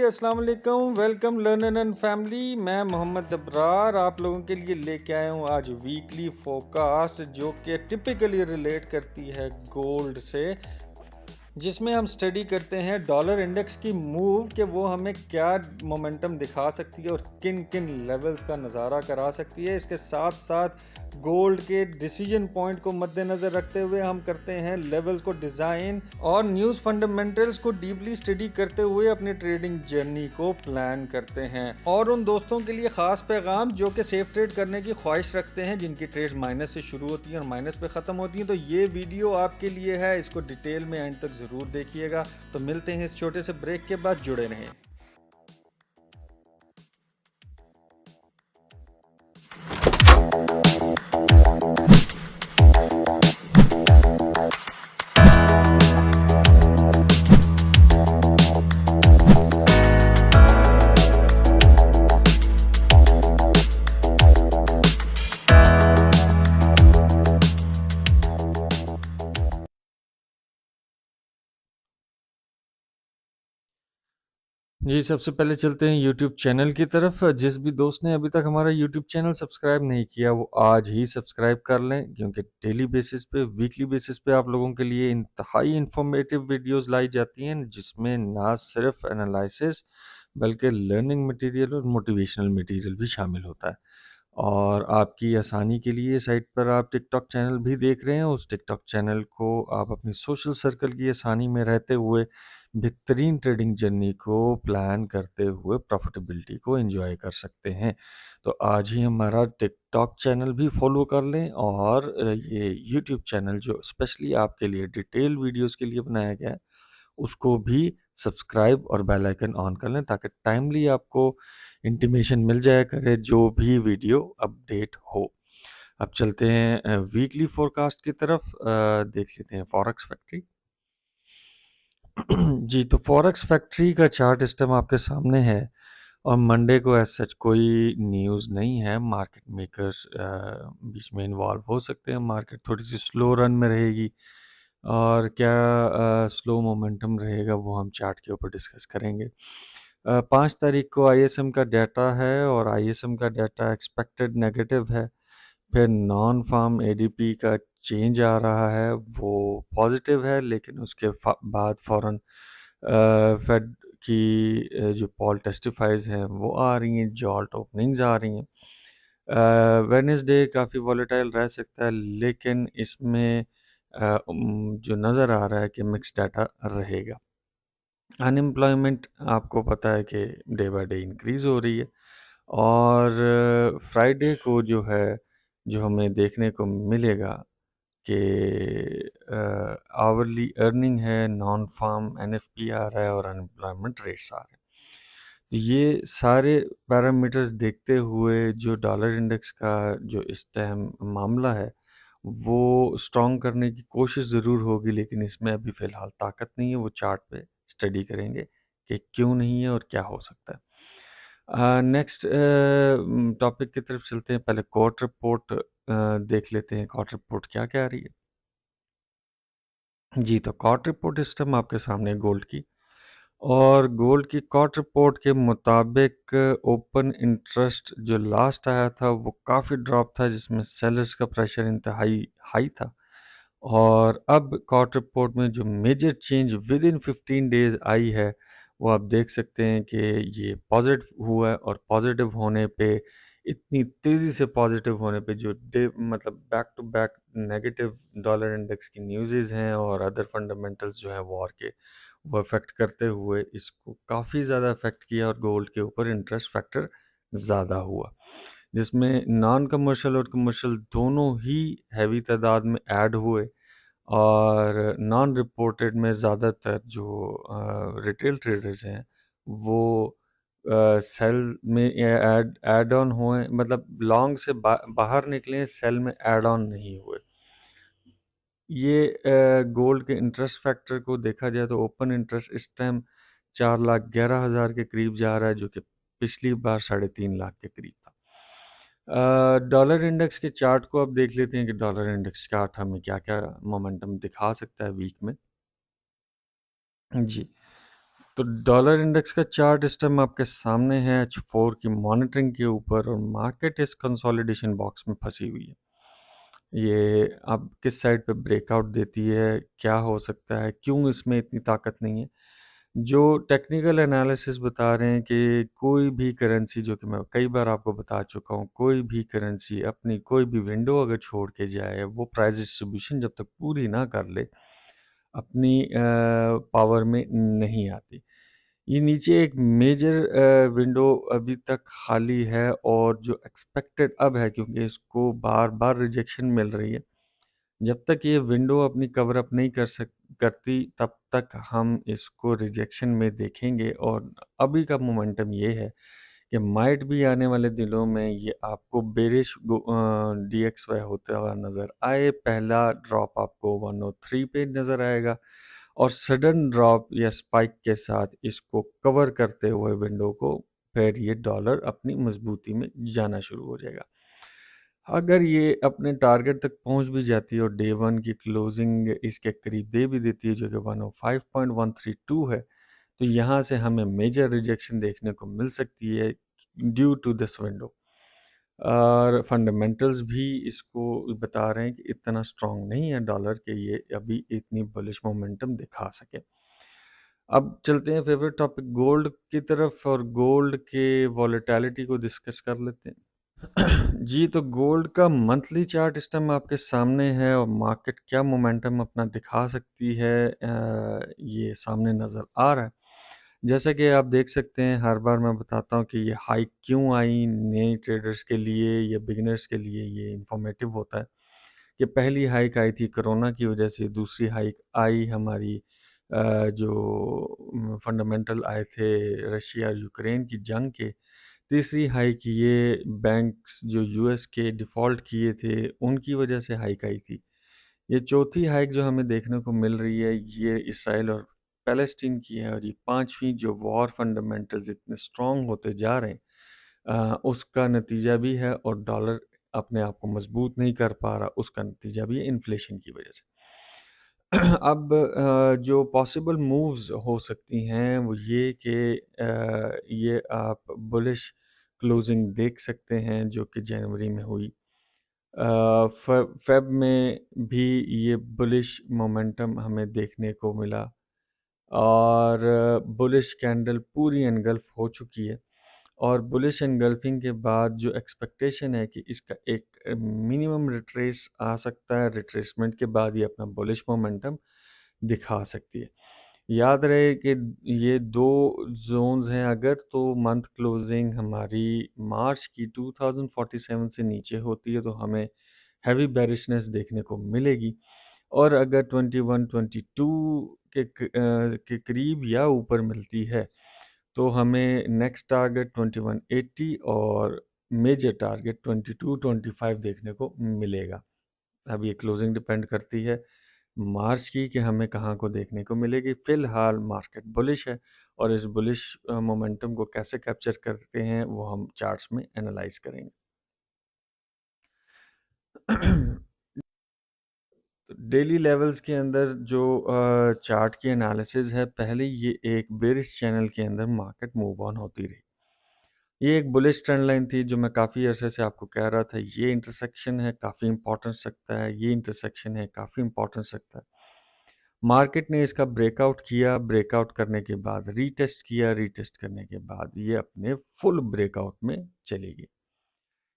अस्सलाम वालेकुम। Welcome learner and family. मैं मोहम्मद अबरार आप लोगों के लिए लेके आया हूँ आज वीकली फोरकास्ट जो कि टिपिकली रिलेट करती है गोल्ड से, जिसमें हम स्टडी करते हैं डॉलर इंडेक्स की मूव कि वो हमें क्या मोमेंटम दिखा सकती है और किन किन लेवल्स का नज़ारा करा सकती है। इसके साथ साथ गोल्ड के डिसीजन पॉइंट को मद्देनज़र रखते हुए हम करते हैं लेवल्स को डिज़ाइन और न्यूज़ फंडामेंटल्स को डीपली स्टडी करते हुए अपनी ट्रेडिंग जर्नी को प्लान करते हैं। और उन दोस्तों के लिए ख़ास पैगाम जो कि सेफ ट्रेड करने की ख्वाहिश रखते हैं, जिनकी ट्रेड्स माइनस से शुरू होती हैं और माइनस पे ख़त्म होती हैं, तो ये वीडियो आपके लिए है। इसको डिटेल में एंड तक ज़रूर देखिएगा। तो मिलते हैं इस छोटे से ब्रेक के बाद, जुड़े रहें। जी, सबसे पहले चलते हैं यूट्यूब चैनल की तरफ। जिस भी दोस्त ने अभी तक हमारा यूट्यूब चैनल सब्सक्राइब नहीं किया वो आज ही सब्सक्राइब कर लें, क्योंकि डेली बेसिस पे, वीकली बेसिस पे आप लोगों के लिए इंतहाई इंफॉर्मेटिव वीडियोस लाई जाती हैं, जिसमें ना सिर्फ एनालिसिस बल्कि लर्निंग मटेरियल और मोटिवेशनल मटेरियल भी शामिल होता है। और आपकी आसानी के लिए साइट पर आप टिकटॉक चैनल भी देख रहे हैं। उस टिकटॉक चैनल को आप अपनी सोशल सर्कल की आसानी में रहते हुए बेहतरीन ट्रेडिंग जर्नी को प्लान करते हुए प्रॉफिटेबिलिटी को एंजॉय कर सकते हैं। तो आज ही हमारा टिकटॉक चैनल भी फॉलो कर लें, और ये यूट्यूब चैनल जो स्पेशली आपके लिए डिटेल वीडियोस के लिए बनाया गया है उसको भी सब्सक्राइब और बेल आइकन ऑन कर लें, ताकि टाइमली आपको इंटीमेशन मिल जाया करे जो भी वीडियो अपडेट हो। अब चलते हैं वीकली फोरकास्ट की तरफ। देख लेते हैं फॉरेक्स फैक्ट्री। जी, तो फॉरेक्स फैक्ट्री का चार्ट इस टाइम आपके सामने है, और मंडे को एज सच कोई न्यूज़ नहीं है। मार्केट मेकर्स बीच में इन्वॉल्व हो सकते हैं। मार्केट थोड़ी सी स्लो रन में रहेगी, और क्या स्लो मोमेंटम रहेगा वो हम चार्ट के ऊपर डिस्कस करेंगे। 5 तारीख को आईएसएम का डाटा है, और आईएसएम का डाटा एक्सपेक्टेड नेगेटिव है। फिर नॉन फार्म एडीपी का चेंज आ रहा है, वो पॉजिटिव है, लेकिन उसके बाद फ़ौरन फेड की जो पॉल टेस्टिफाइज हैं वो आ रही हैं, जॉल्ट ओपनिंग्स आ रही हैं। वेडनेसडे काफ़ी वॉलेटाइल रह सकता है, लेकिन इसमें जो नज़र आ रहा है कि मिक्स डाटा रहेगा। अनएम्प्लॉयमेंट आपको पता है कि डे बाय डे इंक्रीज़ हो रही है, और फ्राइडे को जो है, जो हमें देखने को मिलेगा कि आवरली अर्निंग है, नॉन फार्म एनएफपी आ रहा है, और अनएम्प्लॉयमेंट रेट्स आ रहे हैं। तो ये सारे पैरामीटर्स देखते हुए जो डॉलर इंडेक्स का जो इस टाइम मामला है वो स्ट्रॉन्ग करने की कोशिश ज़रूर होगी, लेकिन इसमें अभी फ़िलहाल ताकत नहीं है। वो चार्ट पे स्टडी करेंगे कि क्यों नहीं है और क्या हो सकता है। नेक्स्ट टॉपिक की तरफ चलते हैं। पहले क्वार्टर रिपोर्ट देख लेते हैं, क्वार्टर रिपोर्ट क्या कह रही है। जी, तो क्वार्टर रिपोर्ट इस टाइम आपके सामने है गोल्ड की, और गोल्ड की क्वार्टर रिपोर्ट के मुताबिक ओपन इंटरेस्ट जो लास्ट आया था वो काफ़ी ड्रॉप था, जिसमें सेलर्स का प्रेशर इंतहाई हाई था। और अब क्वार्टर रिपोर्ट में जो major change within 15 days आई है, वो आप देख सकते हैं कि ये पॉजिटिव हुआ है। और पॉजिटिव होने पे, इतनी तेज़ी से पॉजिटिव होने पे, जो डे मतलब back to back negative dollar index की न्यूज़ेज़ हैं और अदर फंडामेंटल्स जो हैं वॉर के, वो अफेक्ट करते हुए इसको काफ़ी ज़्यादा अफेक्ट किया, और गोल्ड के ऊपर इंटरेस्ट फैक्टर ज़्यादा हुआ, जिसमें नॉन कमर्शियल और कमर्शियल दोनों ही हैवी तादाद में ऐड हुए। और नॉन रिपोर्टेड में ज़्यादातर जो रिटेल ट्रेडर्स हैं वो सेल में ऐड ऐड ऑन हुए, मतलब लॉन्ग से बाहर निकले, सेल में ऐड ऑन नहीं हुए। ये गोल्ड के इंटरेस्ट फैक्टर को देखा जाए तो ओपन इंटरेस्ट इस टाइम 4,11,000 के करीब जा रहा है, जो कि पिछली बार 3.5 लाख के करीब था। डॉलर इंडेक्स के चार्ट को अब देख लेते हैं कि डॉलर इंडेक्स चार्ट हमें क्या क्या मोमेंटम दिखा सकता है वीक में। जी, तो डॉलर इंडेक्स का चार्ट इस टाइम आपके सामने है H4 की मॉनिटरिंग के ऊपर, और मार्केट इस कंसोलिडेशन बॉक्स में फंसी हुई है। ये अब किस साइड पे ब्रेकआउट देती है, क्या हो सकता है, क्यों इसमें इतनी ताकत नहीं है। जो टेक्निकल एनालिसिस बता रहे हैं कि कोई भी करेंसी, जो कि मैं कई बार आपको बता चुका हूँ, कोई भी करेंसी अपनी कोई भी विंडो अगर छोड़ के जाए, वो प्राइस डिस्ट्रीब्यूशन जब तक पूरी ना कर ले, अपनी पावर में नहीं आती। ये नीचे एक मेजर विंडो अभी तक खाली है, और जो एक्सपेक्टेड अब है, क्योंकि इसको बार बार रिजेक्शन मिल रही है, जब तक ये विंडो अपनी कवर अप नहीं करती, तब तक हम इसको रिजेक्शन में देखेंगे। और अभी का मोमेंटम ये है कि माइट भी आने वाले दिनों में ये आपको बेरिश DXY होता हुआ नज़र आए। पहला ड्रॉप आपको 103 पे नज़र आएगा, और सडन ड्रॉप या स्पाइक के साथ इसको कवर करते हुए विंडो को, फिर ये डॉलर अपनी मजबूती में जाना शुरू हो जाएगा। अगर ये अपने टारगेट तक पहुंच भी जाती है और डे वन की क्लोजिंग इसके करीब दे भी देती है, जो कि 105.132 है, तो यहाँ से हमें मेजर रिजेक्शन देखने को मिल सकती है ड्यू टू दिस विंडो। और फंडामेंटल्स भी इसको बता रहे हैं कि इतना स्ट्रांग नहीं है डॉलर के ये अभी इतनी बुलिश मोमेंटम दिखा सके। अब चलते हैं फेवरेट टॉपिक गोल्ड की तरफ, और गोल्ड के वॉलेटिलिटी को डिस्कस कर लेते हैं। जी, तो गोल्ड का मंथली चार्ट इस टाइम आपके सामने है, और मार्केट क्या मोमेंटम अपना दिखा सकती है ये सामने नज़र आ रहा है। जैसा कि आप देख सकते हैं, हर बार मैं बताता हूँ कि ये हाइक क्यों आई, नए ट्रेडर्स के लिए या बिगिनर्स के लिए ये इंफॉर्मेटिव होता है कि पहली हाइक आई थी कोरोना की वजह से, दूसरी हाइक आई हमारी जो फंडामेंटल आए थे रशिया और यूक्रेन की जंग के, तीसरी हाइक ये बैंक्स जो यूएस के डिफ़ॉल्ट किए थे उनकी वजह से हाइक आई थी। ये चौथी हाइक जो हमें देखने को मिल रही है, ये इसराइल और पैलेस्टीन की है, और ये पांचवी जो वॉर फंडामेंटल्स इतने स्ट्रांग होते जा रहे हैं उसका नतीजा भी है, और डॉलर अपने आप को मजबूत नहीं कर पा रहा, उसका नतीजा भी है इन्फ्लेशन की वजह से। अब जो पॉसिबल मूव्स हो सकती हैं वो ये कि ये आप बुलिश क्लोजिंग देख सकते हैं जो कि जनवरी में हुई। फेब में भी ये बुलिश मोमेंटम हमें देखने को मिला, और बुलिश कैंडल पूरी एनगल्फ हो चुकी है। और बुलिश एनगल्फिंग के बाद जो एक्सपेक्टेशन है कि इसका एक मिनिमम रिट्रेस आ सकता है, रिट्रेसमेंट के बाद ये अपना बुलिश मोमेंटम दिखा सकती है। याद रहे कि ये दो जोन्स हैं, अगर तो मंथ क्लोजिंग हमारी मार्च की 2047 से नीचे होती है तो हमें हैवी बेरिशनेस देखने को मिलेगी, और अगर 21-22 के करीब या ऊपर मिलती है तो हमें नेक्स्ट टारगेट 2180 और मेजर टारगेट 2225 देखने को मिलेगा। अब ये क्लोजिंग डिपेंड करती है मार्च की कि हमें कहाँ को देखने को मिलेगी। फ़िलहाल मार्केट बुलिश है, और इस बुलिश मोमेंटम को कैसे कैप्चर करते हैं वो हम चार्ट्स में एनालाइज करेंगे। डेली लेवल्स के अंदर जो चार्ट की एनालिसिस है, पहले ये एक बेरिश चैनल के अंदर मार्केट मूव ऑन होती रही। ये एक बुलिश ट्रेंड लाइन थी जो मैं काफ़ी अरसे से आपको कह रहा था, ये इंटरसेक्शन है काफ़ी इंपॉर्टेंस रखता है, ये इंटरसेक्शन है काफ़ी इंपॉर्टेंस रखता है। मार्केट ने इसका ब्रेकआउट किया, ब्रेकआउट करने के बाद रीटेस्ट किया, रीटेस्ट करने के बाद ये अपने फुल ब्रेकआउट में चली गई।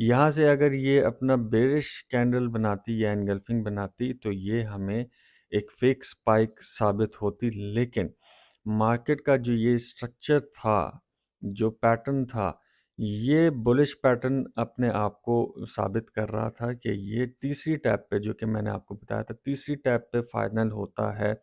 यहाँ से अगर ये अपना बेरिश कैंडल बनाती या एनगल्फिंग बनाती तो ये हमें एक फेक स्पाइक साबित होती, लेकिन मार्केट का जो ये स्ट्रक्चर था, जो पैटर्न था, ये बुलिश पैटर्न अपने आप को साबित कर रहा था कि ये तीसरी टैप पे, जो कि मैंने आपको बताया था, तीसरी टैप पे फाइनल होता है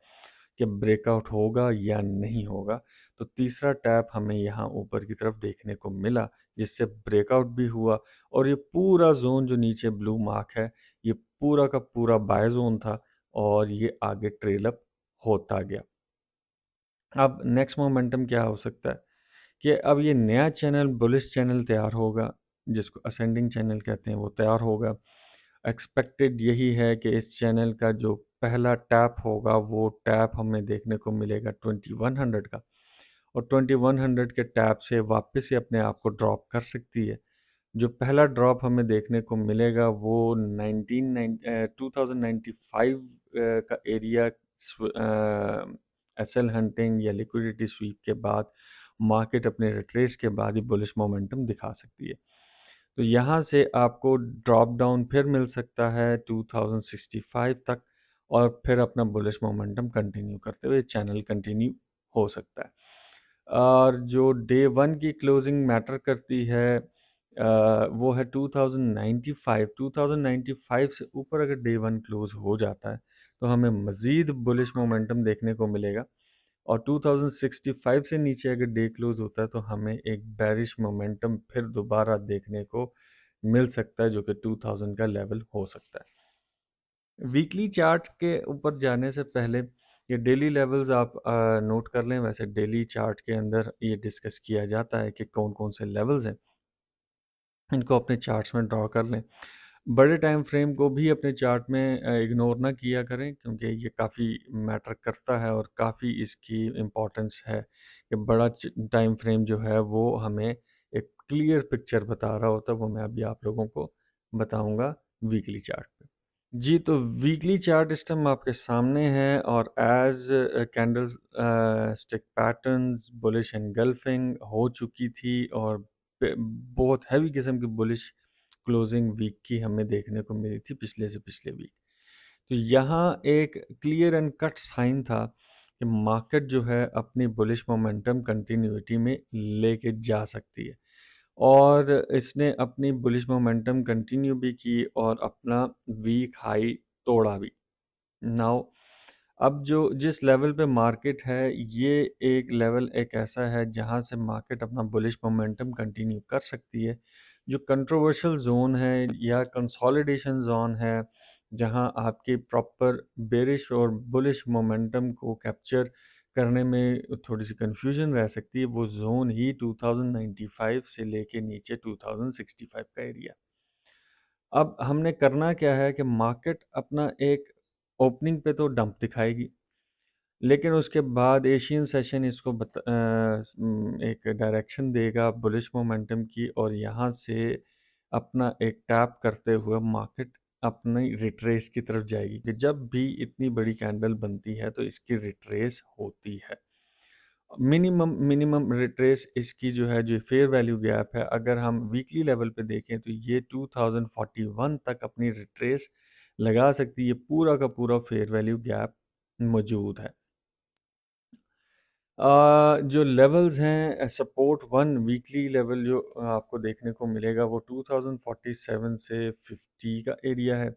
कि ब्रेकआउट होगा या नहीं होगा। तो तीसरा टैप हमें यहाँ ऊपर की तरफ देखने को मिला, जिससे ब्रेकआउट भी हुआ, और ये पूरा जोन जो नीचे ब्लू मार्क है, ये पूरा का पूरा बाय जोन था, और ये आगे ट्रेल अप होता गया। अब नेक्स्ट मोमेंटम क्या हो सकता है कि अब ये नया चैनल बुलिश चैनल तैयार होगा, जिसको असेंडिंग चैनल कहते हैं, वो तैयार होगा। एक्सपेक्टेड यही है कि इस चैनल का जो पहला टैप होगा वो टैप हमें देखने को मिलेगा 2100 का, और 2100 के टैप से वापस से अपने आप को ड्रॉप कर सकती है। जो पहला ड्रॉप हमें देखने को मिलेगा वो 2095 का एरिया एसएल हंटिंग या लिक्विडिटी स्वीप के बाद मार्केट अपने रिट्रेस के बाद ही बुलिश मोमेंटम दिखा सकती है। तो यहाँ से आपको ड्रॉप डाउन फिर मिल सकता है 2065 तक, और फिर अपना बुलिश मोमेंटम कंटिन्यू करते हुए चैनल कंटिन्यू हो सकता है। और जो डे वन की क्लोजिंग मैटर करती है वो है 2095। 2095 से ऊपर अगर डे वन क्लोज हो जाता है तो हमें मज़ीद बुलिश मोमेंटम देखने को मिलेगा, और 2065 से नीचे अगर डे क्लोज होता है तो हमें एक बेरिश मोमेंटम फिर दोबारा देखने को मिल सकता है, जो कि 2000 का लेवल हो सकता है। वीकली चार्ट के ऊपर जाने से पहले ये डेली लेवल्स आप नोट कर लें। वैसे डेली चार्ट के अंदर ये डिस्कस किया जाता है कि कौन कौन से लेवल्स हैं, इनको अपने चार्ट्स में ड्रॉ कर लें। बड़े टाइम फ्रेम को भी अपने चार्ट में इग्नोर ना किया करें, क्योंकि ये काफ़ी मैटर करता है और काफ़ी इसकी इम्पोर्टेंस है कि बड़ा टाइम फ्रेम जो है वो हमें एक क्लियर पिक्चर बता रहा होता है। वो मैं अभी आप लोगों को बताऊंगा वीकली चार्ट पे। जी, तो वीकली चार्ट इस टाइम आपके सामने है, और as candlestick patterns bullish engulfing हो चुकी थी, और बहुत हैवी किस्म की बुलिश क्लोजिंग वीक की हमें देखने को मिली थी पिछले से पिछले वीक। तो यहाँ एक क्लियर एंड कट साइन था कि मार्केट जो है अपनी बुलिश मोमेंटम कंटिन्यूटी में लेके जा सकती है, और इसने अपनी बुलिश मोमेंटम कंटिन्यू भी की और अपना वीक हाई तोड़ा भी। नाउ अब जो जिस लेवल पे मार्केट है, ये एक लेवल एक ऐसा है जहाँ से मार्केट अपना बुलिश मोमेंटम कंटिन्यू कर सकती है। जो कंट्रोवर्शियल जोन है या कंसोलिडेशन जोन है, जहाँ आपकी प्रॉपर बेरिश और बुलिश मोमेंटम को कैप्चर करने में थोड़ी सी कंफ्यूजन रह सकती है, वो जोन ही 2095 से लेके नीचे 2065 का एरिया। अब हमने करना क्या है कि मार्केट अपना एक ओपनिंग पे तो डंप दिखाएगी, लेकिन उसके बाद एशियन सेशन इसको एक डायरेक्शन देगा बुलिश मोमेंटम की, और यहाँ से अपना एक टैप करते हुए मार्केट अपनी रिट्रेस की तरफ जाएगी। कि जब भी इतनी बड़ी कैंडल बनती है तो इसकी रिट्रेस होती है। मिनिमम मिनिमम रिट्रेस इसकी जो है, जो फेयर वैल्यू गैप है, अगर हम वीकली लेवल पे देखें तो ये 2041 तक अपनी रिट्रेस लगा सकती है। पूरा का पूरा फेयर वैल्यू गैप मौजूद है। जो लेवल्स हैं, सपोर्ट वन वीकली लेवल जो आपको देखने को मिलेगा वो 2047 से 50 का एरिया है।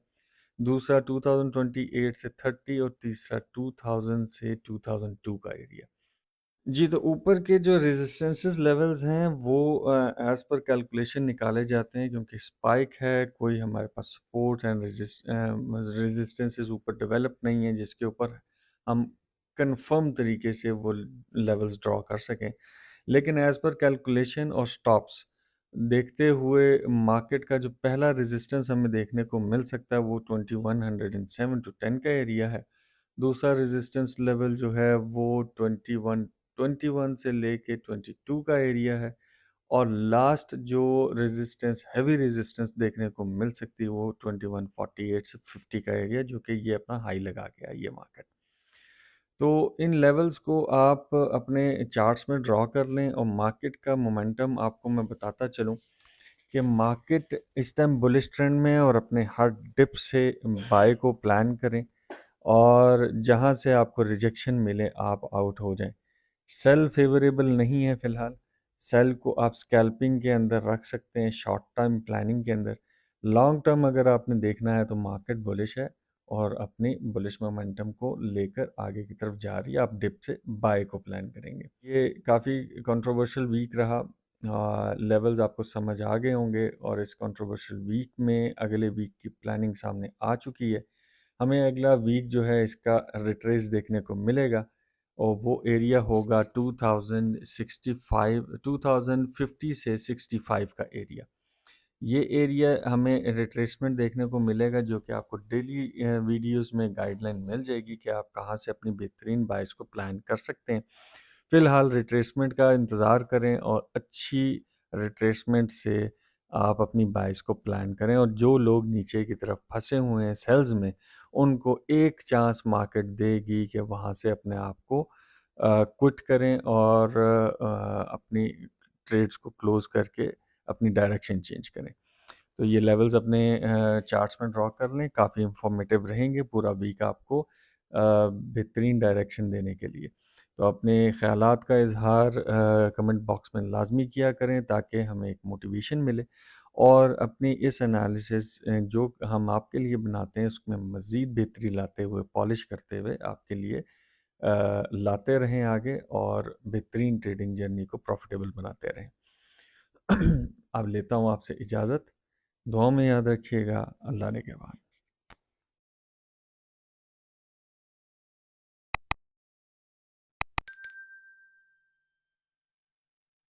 दूसरा 2028 से 30, और तीसरा 2000 से 2002 का एरिया। जी, तो ऊपर के जो रेजिस्टेंसेस लेवल्स हैं वो एज़ पर कैलकुलेशन निकाले जाते हैं, क्योंकि स्पाइक है, कोई हमारे पास सपोर्ट एंड रेजिस्टेंसेस ऊपर डेवलप नहीं है जिसके ऊपर हम कंफर्म तरीके से वो लेवल्स ड्रॉ कर सकें। लेकिन एज़ पर कैलकुलेशन और स्टॉप्स देखते हुए मार्केट का जो पहला रेजिस्टेंस हमें देखने को मिल सकता है वो 2107 टू 10 का एरिया है। दूसरा रेजिस्टेंस लेवल जो है वो 21 से लेके 22 का एरिया है, और लास्ट जो रेजिस्टेंस हैवी रेजिस्टेंस देखने को मिल सकती है वो 2148 से 50 का एरिया, जो कि ये अपना हाई लगा के आई है मार्केट। तो इन लेवल्स को आप अपने चार्ट्स में ड्रॉ कर लें, और मार्केट का मोमेंटम आपको मैं बताता चलूँ कि मार्केट इस टाइम बुलिश ट्रेंड में है, और अपने हर डिप से बाय को प्लान करें, और जहां से आपको रिजेक्शन मिले आप आउट हो जाएं। सेल फेवरेबल नहीं है फ़िलहाल। सेल को आप स्कैल्पिंग के अंदर रख सकते हैं, शॉर्ट टर्म प्लानिंग के अंदर। लॉन्ग टर्म अगर आपने देखना है तो मार्केट बुलिश है, और अपनी बुलिश मोमेंटम को लेकर आगे की तरफ जा रही है। आप डिप से बाय को प्लान करेंगे। ये काफ़ी कंट्रोवर्शियल वीक रहा। लेवल्स आपको समझ आ गए होंगे, और इस कंट्रोवर्शियल वीक में अगले वीक की प्लानिंग सामने आ चुकी है। हमें अगला वीक जो है इसका रिट्रेस देखने को मिलेगा, और वो एरिया होगा 2065 2050 से 65 का एरिया। ये एरिया हमें रिट्रेसमेंट देखने को मिलेगा, जो कि आपको डेली वीडियोस में गाइडलाइन मिल जाएगी कि आप कहाँ से अपनी बेहतरीन बाइस को प्लान कर सकते हैं। फ़िलहाल रिट्रेसमेंट का इंतज़ार करें और अच्छी रिट्रेसमेंट से आप अपनी बाइस को प्लान करें, और जो लोग नीचे की तरफ फंसे हुए हैं सेल्स में, उनको एक चांस मार्केट देगी कि वहाँ से अपने आप को क्विट करें और अपनी ट्रेड्स को क्लोज करके अपनी डायरेक्शन चेंज करें। तो ये लेवल्स अपने चार्ट्स में ड्रॉ कर लें, काफ़ी इंफॉर्मेटिव रहेंगे पूरा वीक आपको बेहतरीन डायरेक्शन देने के लिए। तो अपने ख़यालात का इज़हार कमेंट बॉक्स में लाज़मी किया करें ताकि हमें एक मोटिवेशन मिले, और अपनी इस एनालिसिस जो हम आपके लिए बनाते हैं उसमें मज़ीद बेहतरी लाते हुए, पॉलिश करते हुए आपके लिए लाते रहें आगे, और बेहतरीन ट्रेडिंग जर्नी को प्रॉफिटेबल बनाते रहें। अब लेता हूँ आपसे इजाज़त। दुआ में याद रखिएगा। अल्लाह ने के बाद।